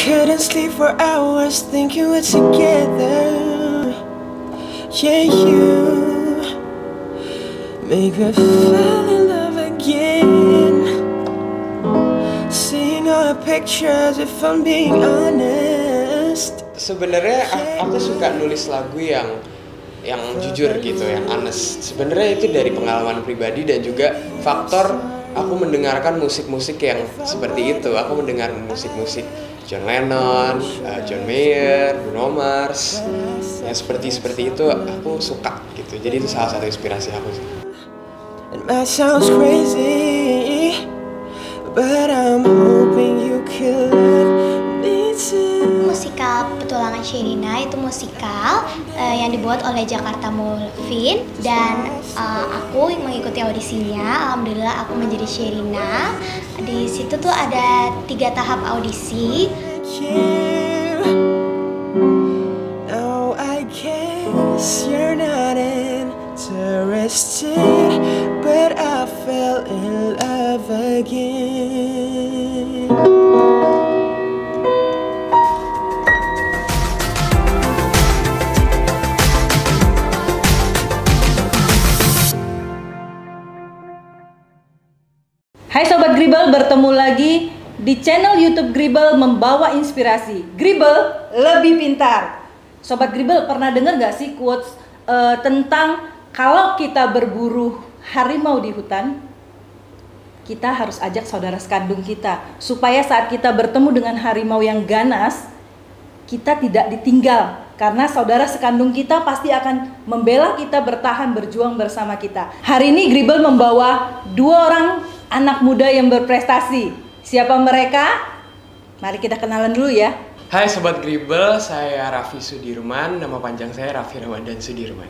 couldn't sleep for hours thinking we're together. Yeah, you make me fall in love again. Seeing all the pictures, if I'm being honest. Sebenarnya aku suka nulis lagu yang jujur gitu, yang honest. Sebenarnya itu dari pengalaman pribadi dan juga faktor aku mendengarkan musik-musik yang seperti itu. Aku mendengar musik-musik John Lennon, John Mayer, Bruno Mars, yang seperti itu aku suka gitu. Jadi itu salah satu inspirasi aku sih. It might sound crazy, but I'm hoping you can love me too. Musikal Petualangan Sherina itu musikal yang dibuat oleh Jakarta Movie dan aku mengikuti audisinya. Alhamdulillah aku menjadi Sherina. Di situ tuh ada 3 tahap audisi. Now I guess you're not interested, but I fell in love again. Hai Sobat Gribble, bertemu lagi di channel YouTube Gribble membawa inspirasi. Gribble lebih pintar. Sobat Gribble pernah dengar gak sih quotes tentang kalau kita berburu harimau di hutan, kita harus ajak saudara sekandung kita supaya saat kita bertemu dengan harimau yang ganas, kita tidak ditinggal. Karena saudara sekandung kita pasti akan membela kita, bertahan, berjuang bersama kita. Hari ini Gribble membawa 2 orang anak muda yang berprestasi. Siapa mereka? Mari kita kenalan dulu ya. Hai Sobat Gribble, saya Raffi Sudirman. Nama panjang saya Raffi Ramadan Sudirman.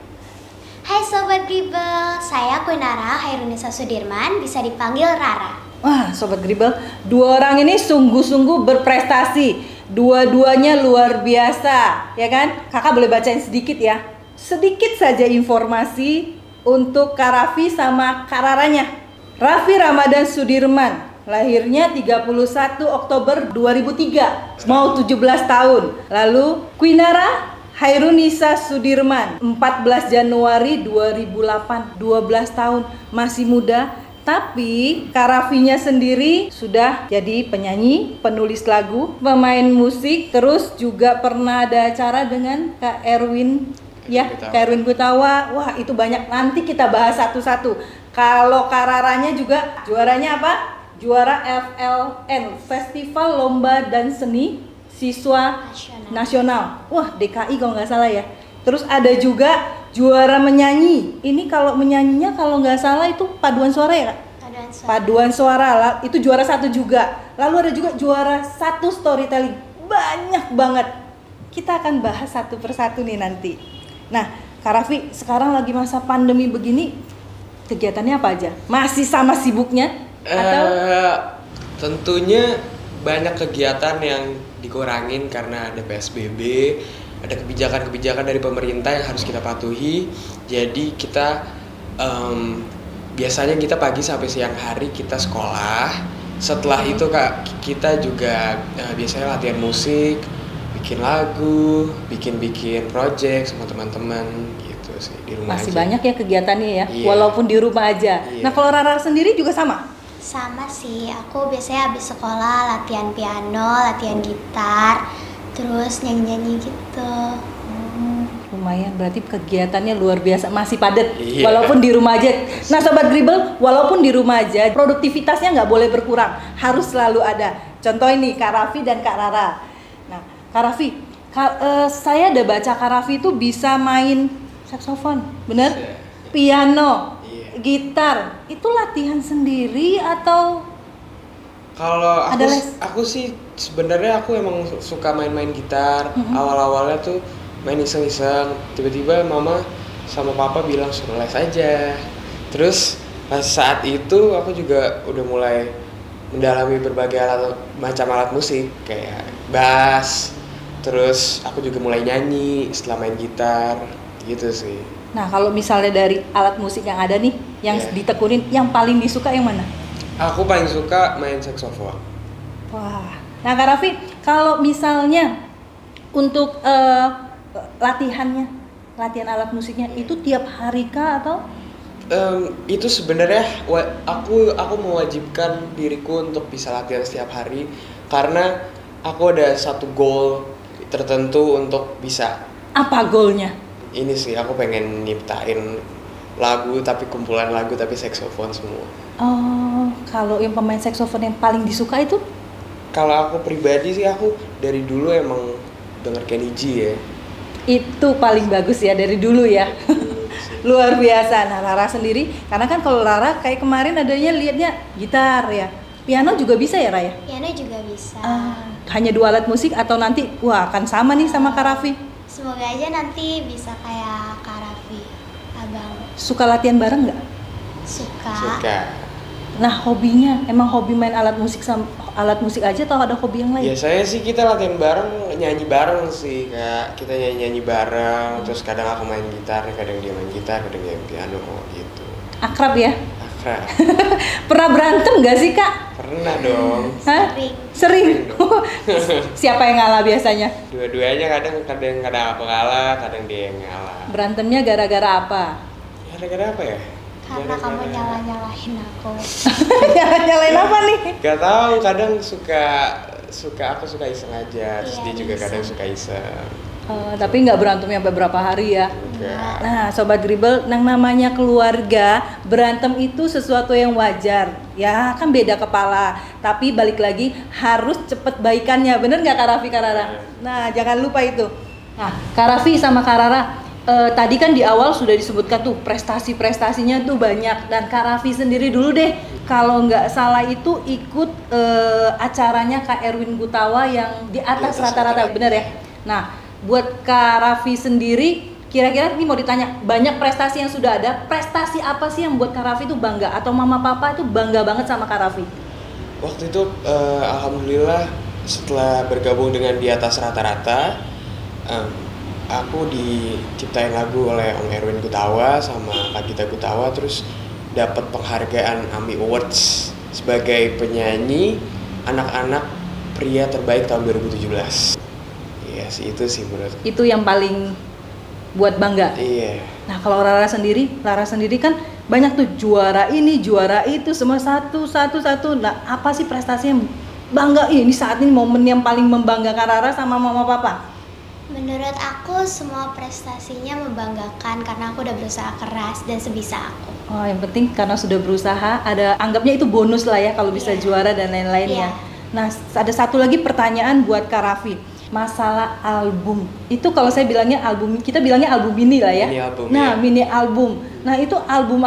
Hai Sobat Gribble, saya Quinara Hairunisa Sudirman, bisa dipanggil Rara. Wah Sobat Gribble, 2 orang ini sungguh-sungguh berprestasi. Dua-duanya luar biasa, ya kan? Kakak boleh bacain sedikit ya. Sedikit saja informasi untuk Kak Raffi sama Kak Raranya. Raffi Ramadan Sudirman, lahirnya 31 Oktober 2003, mau 17 tahun. Lalu Quinara Hairunisa Sudirman, 14 Januari 2008, 12 tahun, masih muda. Tapi Kak Raffinya sendiri sudah jadi penyanyi, penulis lagu, pemain musik, terus juga pernah ada acara dengan Kak Erwin, ya, Kak Erwin Gutawa. Wah itu banyak, nanti kita bahas satu-satu. Kalau Kak Raranya juga juaranya apa? Juara FLN, Festival Lomba dan Seni Siswa Nasional. Wah DKI kalau nggak salah ya. Terus ada juga juara menyanyi. Ini kalau menyanyinya kalau nggak salah itu paduan suara ya Kak? Paduan suara. Itu juara 1 juga. Lalu ada juga juara 1 storytelling. Banyak banget. Kita akan bahas satu persatu nih nanti. Nah Kak Raffi sekarang lagi masa pandemi begini, kegiatannya apa aja? Masih sama sibuknya? Atau? Tentunya banyak kegiatan yang dikurangin karena ada PSBB. Ada kebijakan-kebijakan dari pemerintah yang harus kita patuhi. Jadi kita biasanya kita pagi sampai siang hari kita sekolah. Setelah itu kita juga biasanya latihan musik, bikin lagu, bikin project sama teman-teman gitu sih di rumah. Masih aja. banyak ya kegiatannya ya, Iya. walaupun di rumah aja. Iya. Nah kalau Rara sendiri juga sama? Sama sih, aku biasanya habis sekolah latihan piano, latihan gitar, terus nyanyi-nyanyi gitu. Lumayan, berarti kegiatannya luar biasa, masih padat, Iya. walaupun di rumah aja. Nah Sobat Gribble, walaupun di rumah aja, produktivitasnya nggak boleh berkurang, harus selalu ada. Contoh ini Kak Raffi dan Kak Rara. Nah Kak Raffi, saya ada baca Kak Raffi itu bisa main saksofon, bener? Piano, gitar, itu latihan sendiri atau? Kalau Ada les? aku sih sebenarnya aku emang suka main-main gitar. Awal-awalnya tuh main iseng-iseng. Tiba-tiba mama sama papa bilang suruh les aja. Terus pas saat itu aku juga udah mulai mendalami berbagai macam alat musik kayak bass. Terus aku juga mulai nyanyi setelah main gitar gitu sih. Nah kalau misalnya dari alat musik yang ada nih, yang ditekunin, yang paling disuka yang mana? Aku paling suka main saksofon. Wah, Nah Kak Raffi, kalau misalnya untuk latihan alat musiknya itu tiap hari kah atau? Itu sebenarnya aku mewajibkan diriku untuk bisa latihan setiap hari karena aku ada satu goal tertentu untuk bisa. Apa goalnya? Ini sih aku pengen nyiptain lagu tapi kumpulan lagu tapi saksofon semua. Oh, kalau yang pemain saksofon yang paling disuka itu? Kalau aku pribadi sih aku dari dulu emang denger Kenny G ya. Itu paling bagus ya dari dulu ya. Luar biasa. Nah Rara sendiri, karena kan kalau Rara kayak kemarin adanya liatnya gitar ya. Piano juga bisa ya Raya? Piano juga bisa. Hanya 2 alat musik atau nanti wah akan sama nih sama Kak Raffi? Semoga aja nanti bisa kayak Kak Raffi, abang. Suka latihan bareng nggak? Suka. Nah hobinya, emang hobi main alat musik aja atau ada hobi yang lain? Biasanya sih kita latihan bareng, nyanyi bareng sih Kak. Kita nyanyi bareng, terus kadang aku main gitar, kadang dia main gitar, kadang dia main piano gitu. Akrab ya? Akrab. Pernah berantem nggak sih Kak? Pernah dong. Hah? Sering? Siapa yang ngalah biasanya? Dua-duanya kadang aku kalah, kadang dia yang ngalah. Berantemnya gara-gara apa? Gara-gara apa ya? Karena kamu nyalahin aku. Nyalain apa nih? Gak tahu, kadang aku suka iseng aja, terus Iya, dia juga iseng. kadang suka iseng. Tapi nggak berantemnya sampai berapa hari ya? Enggak. Nah, Sobat Dribble, yang namanya keluarga, berantem itu sesuatu yang wajar. Ya, kan beda kepala. Tapi balik lagi, harus cepet baikannya. Bener nggak Kak Raffi, Kak Rara? Nah, jangan lupa itu. Nah, Kak Raffi sama Kak Rara, tadi kan di awal sudah disebutkan tuh prestasi-prestasinya tuh banyak. Dan Kak Raffi sendiri dulu deh, kalau nggak salah itu ikut acaranya Kak Erwin Gutawa yang di atas rata-rata, bener ya? Nah, buat Kak Raffi sendiri, kira-kira ini mau ditanya, banyak prestasi yang sudah ada, prestasi apa sih yang buat Kak Raffi itu bangga? Atau mama papa itu bangga banget sama Kak Raffi? Waktu itu alhamdulillah setelah bergabung dengan di atas rata-rata, aku diciptain lagu oleh Om Erwin Gutawa sama Kak Gita Gutawa, terus dapat penghargaan AMI Awards sebagai penyanyi anak-anak pria terbaik tahun 2017. Iya sih, itu sih menurut. Itu yang paling buat bangga. Iya. Nah kalau Rara sendiri kan banyak tuh juara ini, juara itu, semua satu. Nah apa sih prestasi yang bangga ini saat ini, momen yang paling membanggakan Rara sama mama papa? Menurut aku semua prestasinya membanggakan karena aku udah berusaha keras dan sebisa aku. Oh yang penting karena sudah berusaha, ada anggapnya itu bonus lah ya kalau bisa juara dan lain-lainnya. Nah ada satu lagi pertanyaan buat Kak Raffi. Masalah album itu, kalau saya bilangnya album, kita bilangnya album mini lah ya. Mini album, nah ya. Mini album. Nah itu album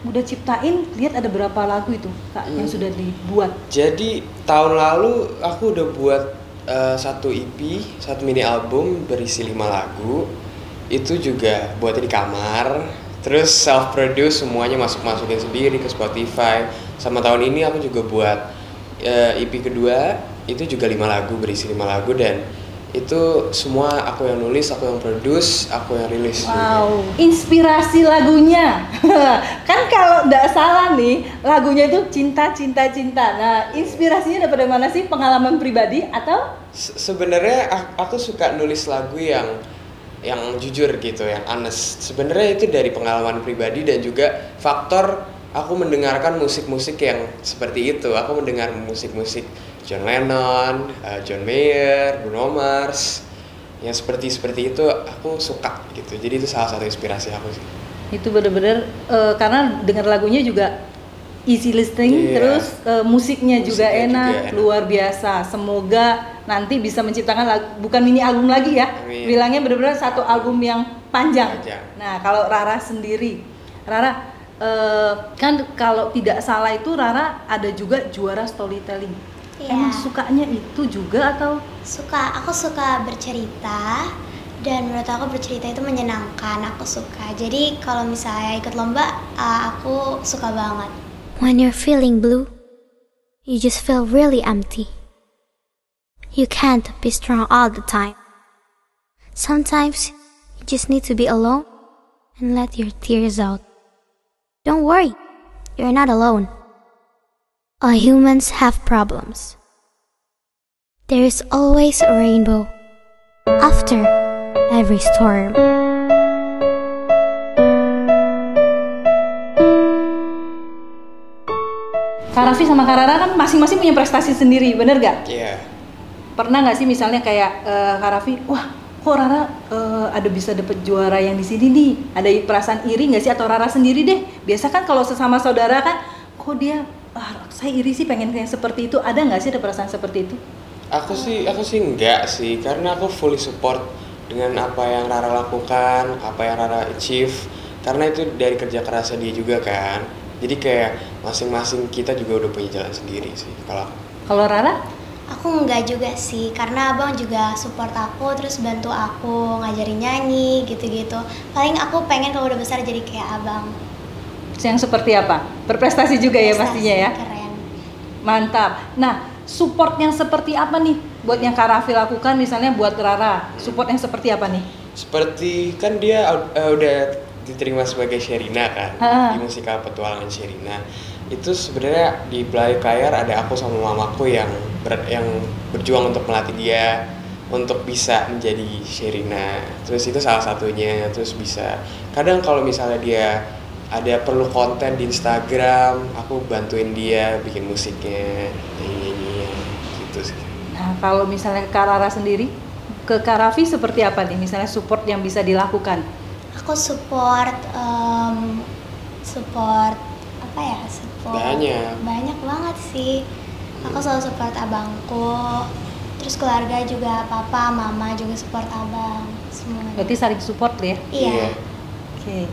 udah ciptain, lihat ada berapa lagu itu Kak yang sudah dibuat? Jadi tahun lalu aku udah buat satu EP, satu mini album berisi 5 lagu. Itu juga buatnya di kamar. Terus self produce, semuanya masukin sendiri ke Spotify. Sama tahun ini aku juga buat EP kedua, itu juga 5 lagu, berisi 5 lagu, dan itu semua aku yang nulis, aku yang produce, aku yang rilis. Wow, inspirasi lagunya kan kalau nggak salah nih lagunya itu cinta. Nah inspirasinya dari mana sih? Pengalaman pribadi atau? Sebenarnya aku suka nulis lagu yang jujur gitu, yang honest. Sebenarnya itu dari pengalaman pribadi dan juga faktor aku mendengarkan musik-musik yang seperti itu. Aku mendengar musik-musik John Lennon, John Mayer, Bruno Mars, yang seperti itu aku suka gitu. Jadi itu salah satu inspirasi aku sih. Itu bener-bener karena dengar lagunya juga easy listening, terus musiknya juga enak, luar biasa. Semoga nanti bisa menciptakan lagu, bukan mini album lagi ya. Amin. Bilangnya bener-bener satu album yang panjang. Nah kalau Rara sendiri, Rara kan kalau tidak salah itu Rara ada juga juara storytelling. Iya. Emang sukanya itu juga atau? Aku suka bercerita, dan menurut aku bercerita itu menyenangkan, aku suka. Jadi kalau misalnya ikut lomba, aku suka banget. When you're feeling blue, you just feel really empty. You can't be strong all the time. Sometimes you just need to be alone and let your tears out. Don't worry, you're not alone. All humans have problems. There's always a rainbow after every storm. Kak Raffi sama Kak Rara kan masing-masing punya prestasi sendiri, bener gak? Iya. Pernah nggak sih misalnya kayak Kak Raffi, wah kok Rara ada bisa dapet juara yang di sini nih? Ada perasaan iri nggak sih, atau Rara sendiri deh? Biasa kan kalau sesama saudara kan, kok dia, saya iri sih pengen yang seperti itu. Ada nggak sih ada perasaan seperti itu? Aku sih enggak sih, karena aku fully support dengan apa yang Rara lakukan, apa yang Rara achieve, karena itu dari kerja kerasnya dia juga kan. Jadi kayak masing-masing kita juga udah punya jalan sendiri sih Kalau Rara? Aku enggak juga sih, karena abang juga support aku, terus bantu aku ngajarin nyanyi gitu-gitu. Paling aku pengen kalau udah besar jadi kayak abang. Yang seperti apa? Berprestasi juga ya pastinya ya? Keren. Mantap. Nah, support yang seperti apa nih buat yang Kak Raffi lakukan, misalnya buat Rara? Support yang seperti apa nih? Seperti kan dia udah diterima sebagai Sherina kan, di musikal Petualangan Sherina. Itu sebenarnya di balik layar ada aku sama mamaku yang berjuang untuk melatih dia untuk bisa menjadi Sherina. Terus itu salah satunya. Terus bisa kadang kalau misalnya dia ada perlu konten di Instagram, aku bantuin dia bikin musiknya, nyanyi gitu sih. Nah, kalau misalnya Kak Rara sendiri, ke Kak Raffi seperti apa nih misalnya support yang bisa dilakukan? Aku support apa ya? Banyak banget sih. Aku selalu support abangku. Terus keluarga juga, papa, mama juga support abang. Semua. Berarti saling support ya? Iya. Oke.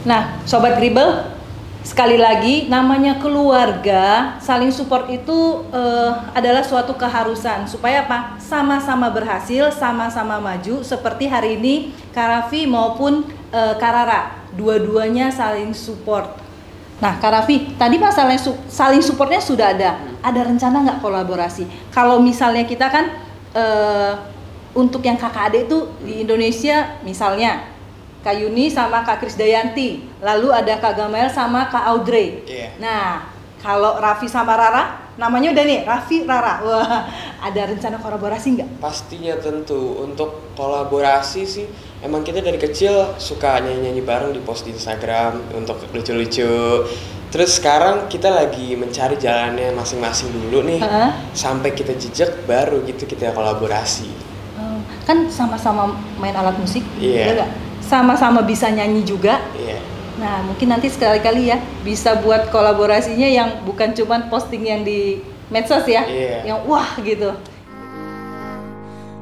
Nah, Sobat Gribble, sekali lagi namanya keluarga, saling support itu adalah suatu keharusan supaya apa? Sama-sama berhasil, sama-sama maju. Seperti hari ini Kak Raffi maupun Kak Rara, dua-duanya saling support. Nah, Kak Raffi, tadi masalah saling supportnya sudah ada. Ada rencana nggak kolaborasi? Kalau misalnya kita kan untuk yang kakak adik itu di Indonesia, misalnya Kak Yuni sama Kak Krisdayanti, lalu ada Kak Gamael sama Kak Audrey. Nah, kalau Raffi sama Rara, namanya udah nih, Raffi, Rara. Wah, ada rencana kolaborasi nggak? Pastinya tentu. Untuk kolaborasi sih, emang kita dari kecil suka nyanyi-nyanyi bareng, di post di Instagram untuk lucu-lucu. Terus sekarang kita lagi mencari jalannya masing-masing dulu nih, sampai kita jejak baru gitu kita kolaborasi. Kan sama-sama main alat musik, Iya. nggak? Sama-sama bisa nyanyi juga. Iya. Nah, mungkin nanti sekali-kali ya bisa buat kolaborasinya yang bukan cuman posting yang di medsos ya, yang wah gitu.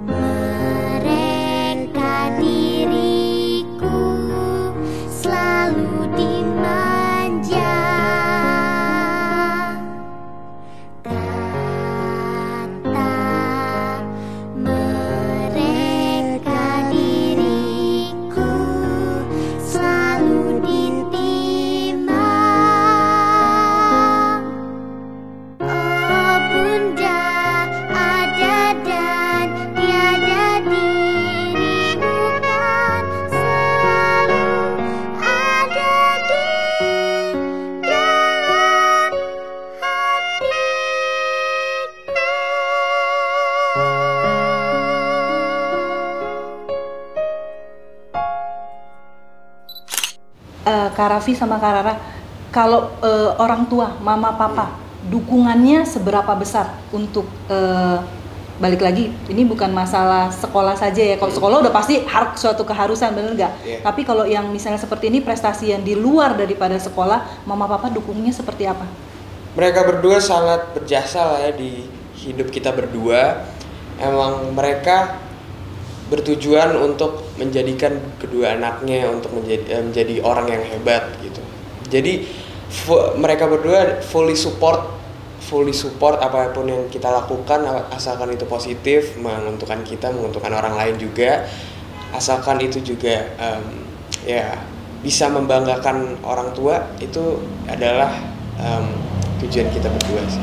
Mereka diriku selalu dimanja, kata mereka diriku selalu ditimbang. Oh bunda, ada dan tiada dirimu kan selalu ada di dalam Kak Raffi sama Kak Rara, kalau orang tua, mama, papa, dukungannya seberapa besar untuk balik lagi, ini bukan masalah sekolah saja ya. Kalau sekolah udah pasti suatu keharusan, bener nggak? Tapi kalau yang misalnya seperti ini, prestasi yang di luar daripada sekolah, mama, papa dukungnya seperti apa? Mereka berdua sangat berjasa lah ya di hidup kita berdua. Emang mereka bertujuan untuk menjadikan kedua anaknya untuk menjadi orang yang hebat gitu. Jadi mereka berdua fully support apapun yang kita lakukan, asalkan itu positif, menguntungkan kita, menguntungkan orang lain juga, asalkan itu juga ya bisa membanggakan orang tua. Itu adalah tujuan kita berdua sih.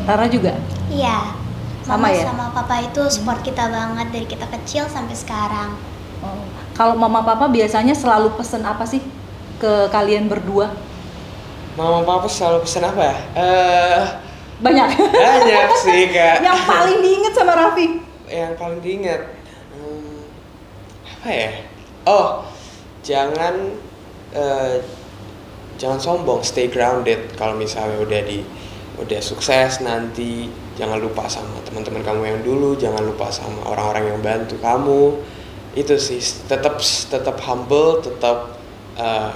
Rara juga? Iya. Sama Mama ya? sama papa itu support kita banget dari kita kecil sampai sekarang. Kalau mama papa biasanya selalu pesen apa sih ke kalian berdua? Mama papa selalu pesen apa ya? Banyak. Banyak sih Kak. Yang paling diinget sama Raffi? Yang paling diingat apa ya? Oh, jangan jangan sombong, stay grounded. Kalau misalnya udah sukses nanti, jangan lupa sama teman-teman kamu yang dulu, jangan lupa sama orang-orang yang bantu kamu. Itu sih, tetap humble, tetap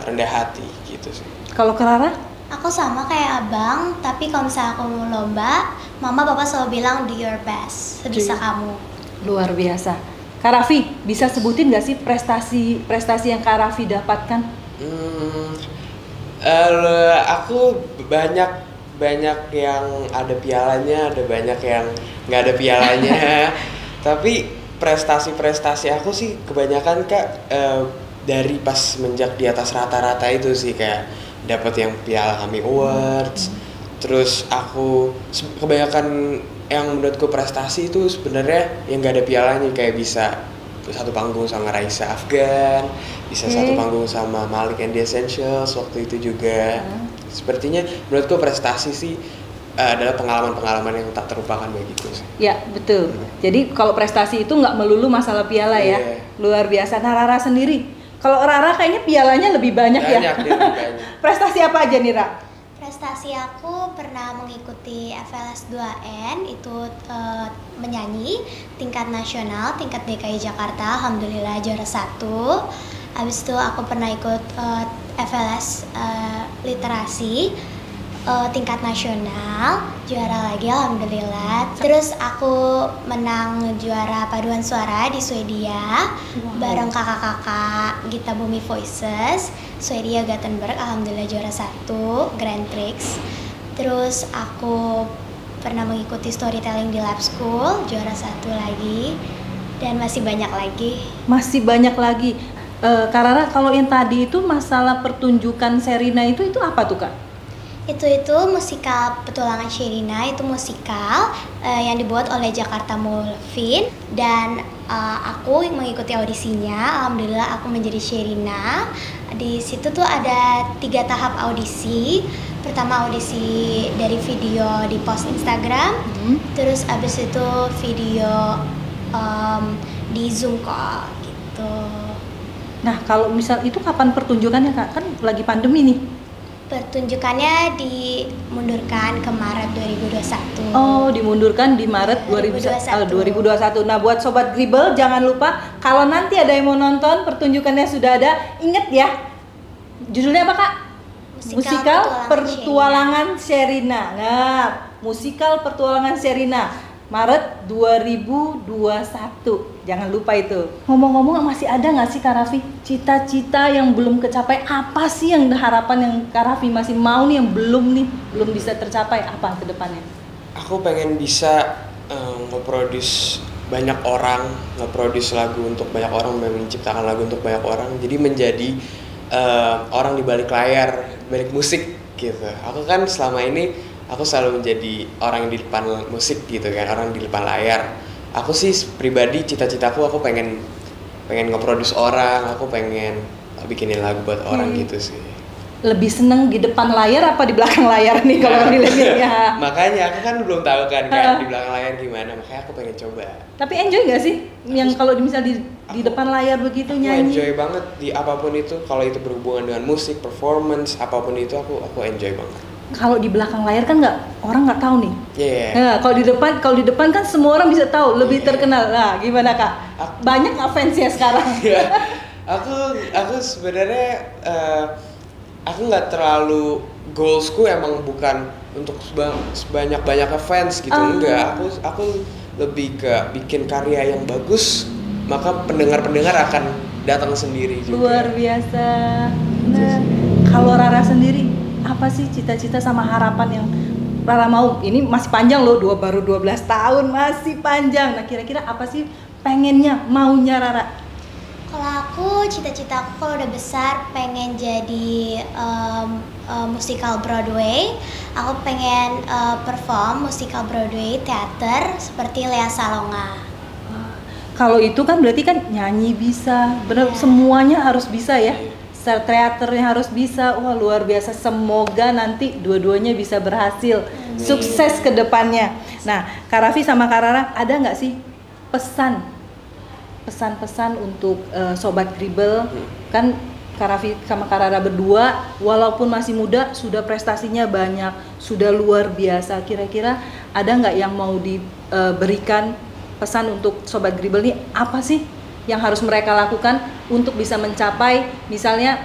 rendah hati gitu sih. Kalau ke Rara? Aku sama kayak abang, tapi kalau misalnya aku mau lomba, mama bapak selalu bilang do your best, sebisa kamu. Luar biasa. Kak Raffi, bisa sebutin nggak sih prestasi yang Kak Raffi dapatkan? Aku banyak yang ada pialanya, ada banyak yang nggak ada pialanya. Tapi prestasi aku sih kebanyakan Kak dari pas menjak di atas rata-rata itu sih, kayak dapat yang piala Kami Awards. Terus aku kebanyakan yang menurutku prestasi itu sebenarnya yang nggak ada pialanya, kayak bisa satu panggung sama Raisa Afgan, bisa satu panggung sama Malik and the Essentials waktu itu juga. Sepertinya menurutku prestasi sih adalah pengalaman-pengalaman yang tak terlupakan bagiku sih. Ya betul. Jadi kalau prestasi itu nggak melulu masalah piala ya. Luar biasa. Nah Rara sendiri, kalau Rara kayaknya pialanya lebih banyak ya. Lebih banyak. Prestasi apa aja nih Ra? Prestasi aku pernah mengikuti FLS 2N, itu menyanyi tingkat nasional, tingkat DKI Jakarta, alhamdulillah juara 1. Habis itu aku pernah ikut FLS literasi tingkat nasional, juara lagi alhamdulillah. Terus aku menang juara paduan suara di Swedia bareng kakak-kakak Gita Bumi Voices, Swedia Gothenburg, alhamdulillah juara 1 Grand Prix. Terus aku pernah mengikuti storytelling di Lab School, juara 1 lagi, dan masih banyak lagi. Masih banyak lagi. Kak Rara, kalau yang tadi itu masalah pertunjukan Sherina itu apa tuh Kak? Itu musikal Petualangan Sherina, itu musikal yang dibuat oleh Jakarta Mulfin, dan aku mengikuti audisinya, alhamdulillah aku menjadi Sherina. Di situ tuh ada 3 tahap audisi. Pertama audisi dari video di post Instagram, terus abis itu video di Zoom call gitu. Nah kalau misal itu kapan pertunjukannya Kak? Kan lagi pandemi nih. Pertunjukannya dimundurkan ke Maret 2021. Oh, dimundurkan di Maret 2021. Nah, buat Sobat Gribble jangan lupa kalau nanti ada yang mau nonton pertunjukannya sudah ada, inget ya. Judulnya apa Kak? Musikal Petualangan Sherina. Nah, Musikal Petualangan Sherina Maret 2021. Jangan lupa itu. Ngomong-ngomong, masih ada nggak sih Kak Raffi cita-cita yang belum kecapai? Apa sih yang harapan yang Kak Raffi masih mau nih yang belum bisa tercapai, apa ke depannya? Aku pengen bisa nge-produce banyak orang, nge-produce lagu untuk banyak orang, menciptakan lagu untuk banyak orang. Jadi menjadi orang di balik layar, balik musik gitu. Aku kan selama ini aku selalu menjadi orang yang di depan musik gitu kan, orang di depan layar. Aku sih pribadi cita-citaku aku pengen nge-produce orang, aku pengen bikinin lagu buat orang gitu sih. Lebih seneng di depan layar apa di belakang layar nih kalau dilihat ya? Makanya aku kan belum tahu kan di belakang layar gimana, makanya aku pengen coba. Tapi enjoy nggak sih yang kalau misal di depan layar begitu nyanyi? Enjoy banget di apapun itu, kalau itu berhubungan dengan musik, performance, apapun itu aku enjoy banget. Kalau di belakang layar kan orang nggak tahu nih. Yeah. Nah, kalau di depan kan semua orang bisa tahu, lebih terkenal. Nah, gimana Kak? Banyak nggak fansnya sekarang? Aku sebenarnya aku nggak terlalu, goalsku emang bukan untuk sebanyak-banyaknya fans gitu, enggak. Aku lebih ke bikin karya yang bagus, maka pendengar akan datang sendiri juga. Luar biasa. Nah, kalau Rara sendiri apa sih cita-cita sama harapan yang Rara mau? Ini masih panjang loh, baru 12 tahun, masih panjang. Nah, kira-kira apa sih pengennya, maunya Rara? Kalau aku, cita-cita aku kalau udah besar pengen jadi musikal Broadway. Aku pengen perform musikal Broadway teater seperti Lea Salonga. Kalau itu kan berarti kan nyanyi bisa, bener, semuanya harus bisa ya. Teaternya harus bisa. Wah, luar biasa. Semoga nanti dua-duanya bisa berhasil. Sukses ke depannya. Nah, Kak Raffi sama Kak Rara, ada nggak sih pesan-pesan untuk Sobat Gribble? Kan Kak Raffi sama Kak Rara berdua, walaupun masih muda, sudah prestasinya banyak, sudah luar biasa. Kira-kira ada nggak yang mau diberikan pesan untuk Sobat Gribble nih? Apa sih yang harus mereka lakukan untuk bisa mencapai, misalnya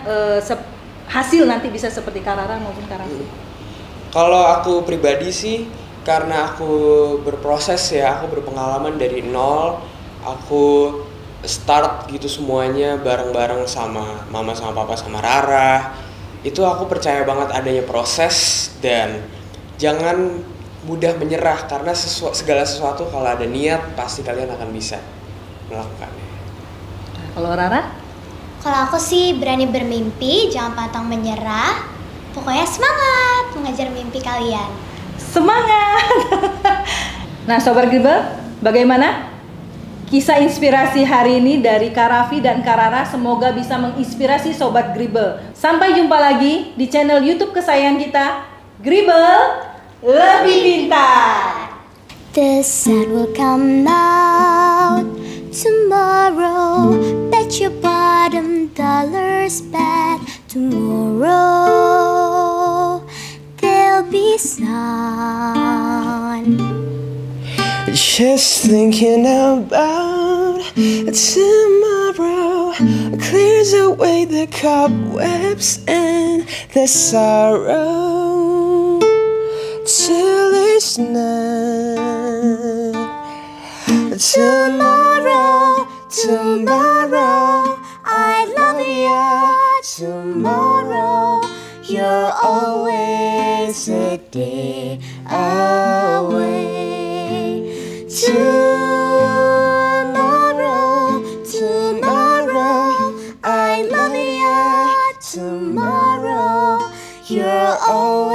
hasil nanti bisa seperti Kak Rara maupun Kak Raffi? Kalau aku pribadi sih, karena aku berproses ya, aku berpengalaman dari nol, aku start gitu semuanya bareng-bareng sama mama sama papa sama Rara. Itu aku percaya banget adanya proses dan jangan mudah menyerah, karena segala sesuatu kalau ada niat pasti kalian akan bisa melakukannya. Kalau Rara? Kalau aku sih berani bermimpi, jangan pantang menyerah. Pokoknya semangat mengejar mimpi kalian. Semangat! Nah, Sobat Gribble, bagaimana kisah inspirasi hari ini dari Kak Raffi dan Kak Rara? Semoga bisa menginspirasi Sobat Gribble. Sampai jumpa lagi di channel YouTube kesayangan kita, Gribble Lebih Pintar. The sun will come out tomorrow. Bet your bottom dollar's bet tomorrow there'll be sun. Just thinking about tomorrow clears away the cobwebs and the sorrow till there's none. Tomorrow, tomorrow, I love you. Tomorrow, you're always a day away. Tomorrow, tomorrow, I love you. Tomorrow, you're always